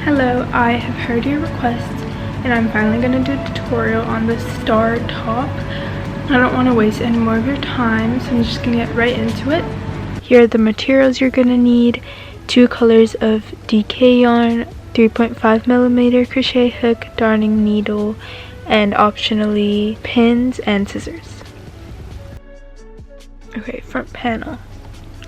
Hello, I have heard your request and I'm finally going to do a tutorial on the star top. I don't want to waste any more of your time, so I'm just going to get right into it. Here are the materials you're going to need: 2 colors of DK yarn, 3.5mm crochet hook, darning needle, and optionally pins and scissors. Okay, front panel.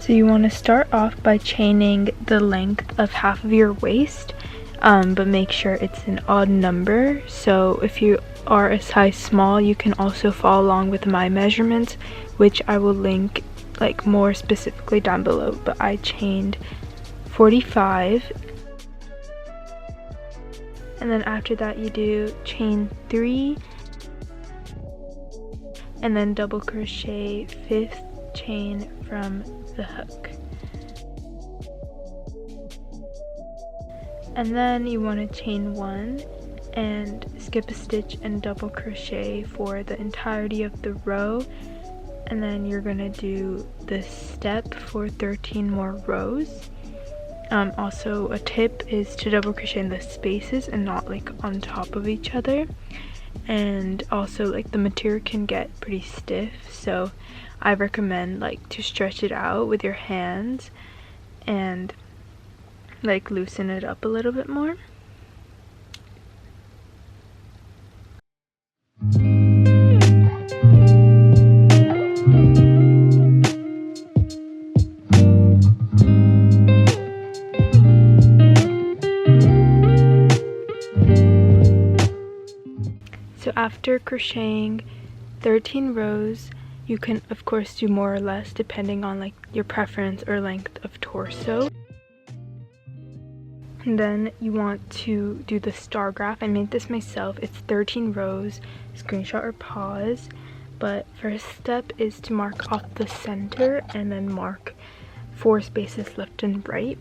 So you want to start off by chaining the length of half of your waist. But make sure it's an odd number. So if you are a size small, you can also follow along with my measurements, which I will link like more specifically down below. But I chained 45, and then after that you do chain 3 and then double crochet 5th chain from the hook. And then you want to chain 1 and skip a stitch and double crochet for the entirety of the row, and then you're going to do this step for 13 more rows. Also, a tip is to double crochet in the spaces and not like on top of each other. And also, like, the material can get pretty stiff, so I recommend like to stretch it out with your hands and like loosen it up a little bit more. So after crocheting 13 rows, you can of course do more or less depending on like your preference or length of torso. And then you want to do the star graph. I made this myself. It's 13 rows, screenshot or pause. But first step is to mark off the center and then mark 4 spaces left and right.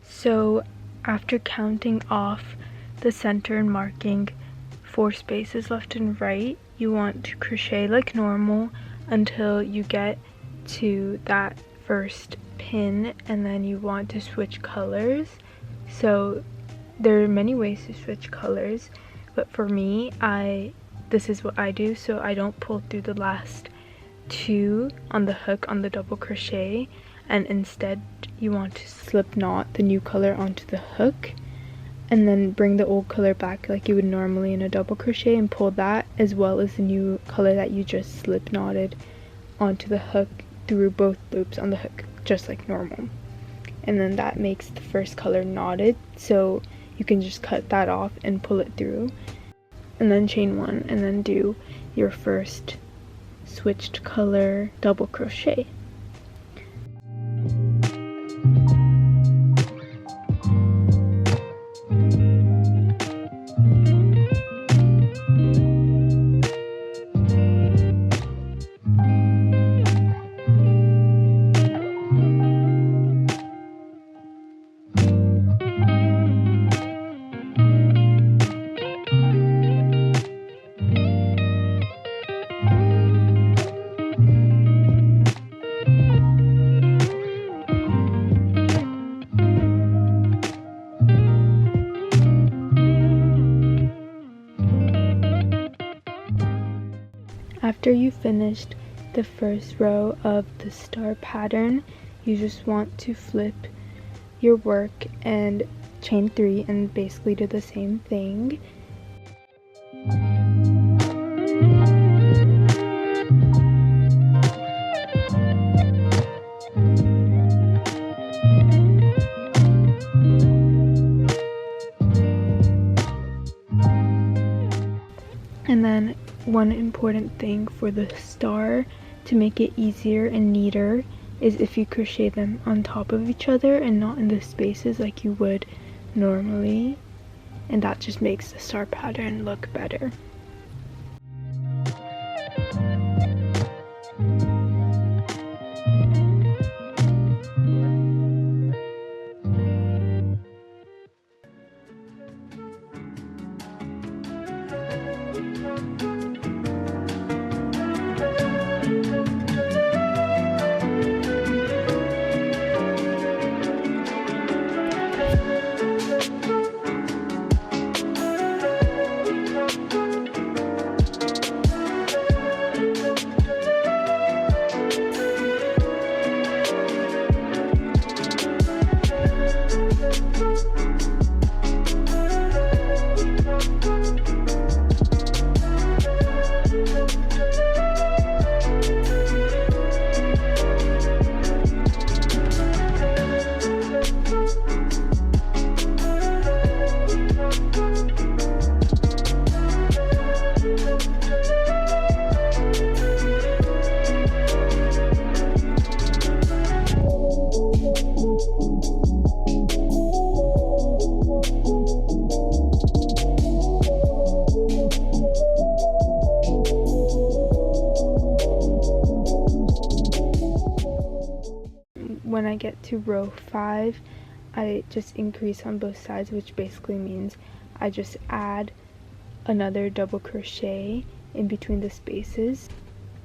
So after counting off the center and marking 4 spaces left and right, you want to crochet like normal until you get to that first pin, and then you want to switch colors. So there are many ways to switch colors, but for me, this is what I do. So I don't pull through the last 2 on the hook on the double crochet, and instead you want to slip knot the new color onto the hook and then bring the old color back like you would normally in a double crochet and pull that, as well as the new color that you just slip knotted onto the hook through both loops on the hook, just like normal. And then that makes the first color knotted, so you can just cut that off and pull it through, and then chain 1 and then do your first switched color double crochet. After you finished the first row of the star pattern, you just want to flip your work and chain 3 and basically do the same thing. And then one important thing for the star to make it easier and neater is if you crochet them on top of each other and not in the spaces like you would normally, and that just makes the star pattern look better. when I get to row 5, I just increase on both sides, which basically means I just add another double crochet in between the spaces.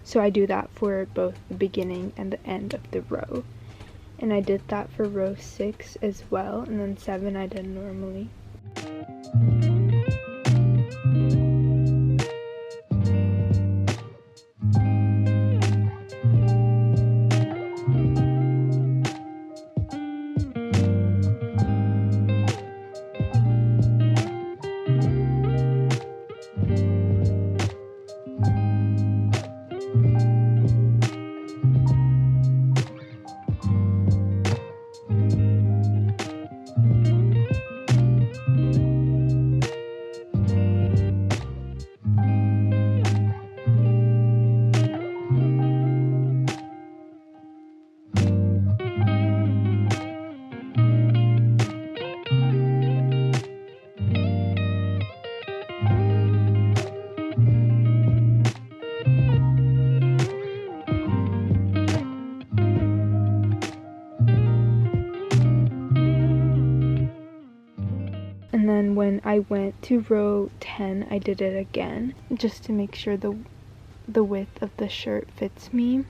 So I do that for both the beginning and the end of the row. And I did that for row 6 as well, and then 7 I did normally. And then when I went to row 10, I did it again, just to make sure the width of the shirt fits me.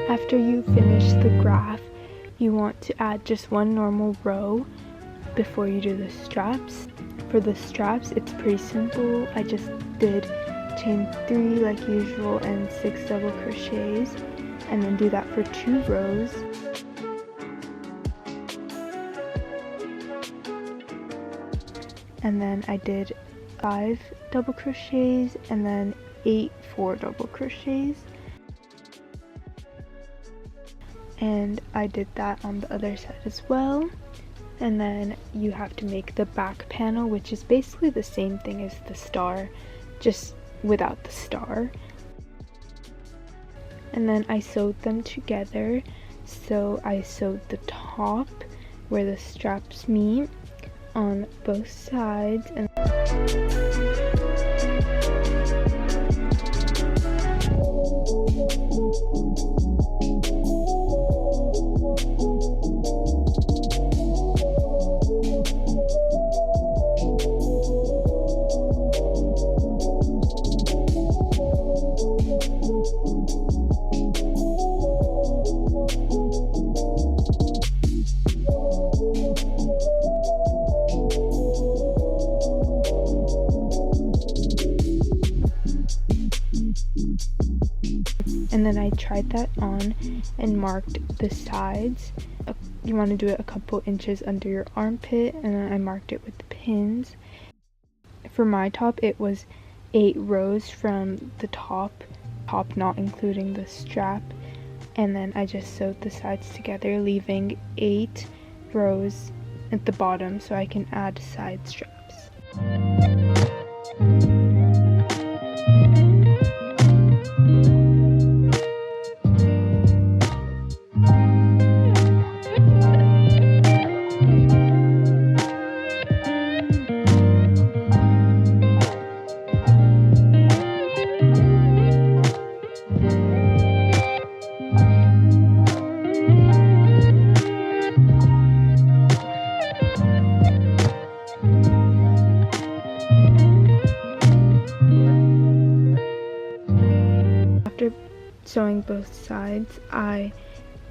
After you finish the graph, you want to add just one normal row before you do the straps. For the straps, it's pretty simple. I just did chain 3 like usual and 6 double crochets, and then do that for 2 rows. And then I did 5 double crochets and then 8 4 double crochets. And I did that on the other side as well. And then you have to make the back panel, which is basically the same thing as the star, just without the star. And then I sewed them together. So I sewed the top where the straps meet on both sides, and then I tried that on and marked the sides. You want to do it a couple inches under your armpit, and then I marked it with pins. For my top, it was 8 rows from the top not including the strap, and then I just sewed the sides together, leaving 8 rows at the bottom so I can add side straps. After sewing both sides, I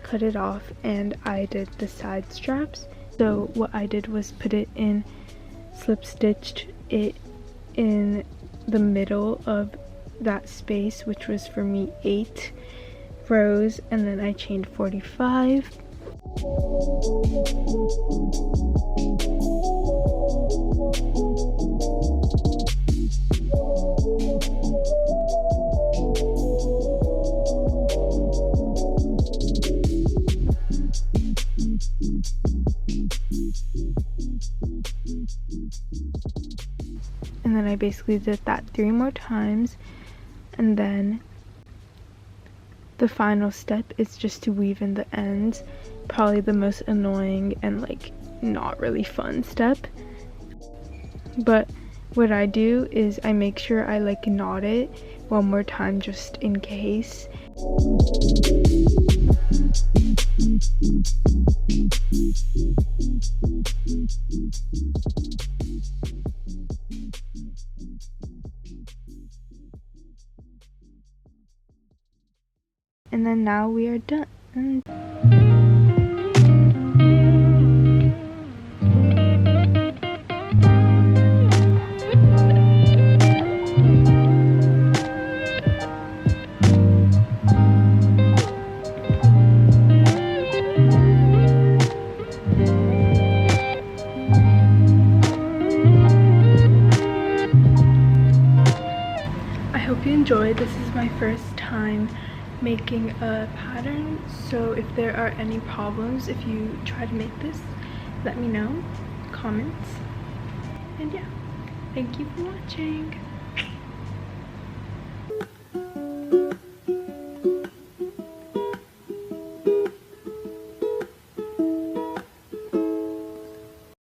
cut it off and I did the side straps. So what I did was put it in, slip stitched it in the middle of that space, which was for me 8 rows, and then I chained 45, And then I basically did that 3 more times, and then the final step is just to weave in the ends. Probably the most annoying and like not really fun step. But what I do is I make sure I like knot it one more time just in case. And then now we are done. I hope you enjoyed. This is my first time making a pattern, so if there are any problems if you try to make this, let me know, comments, and yeah, thank you for watching.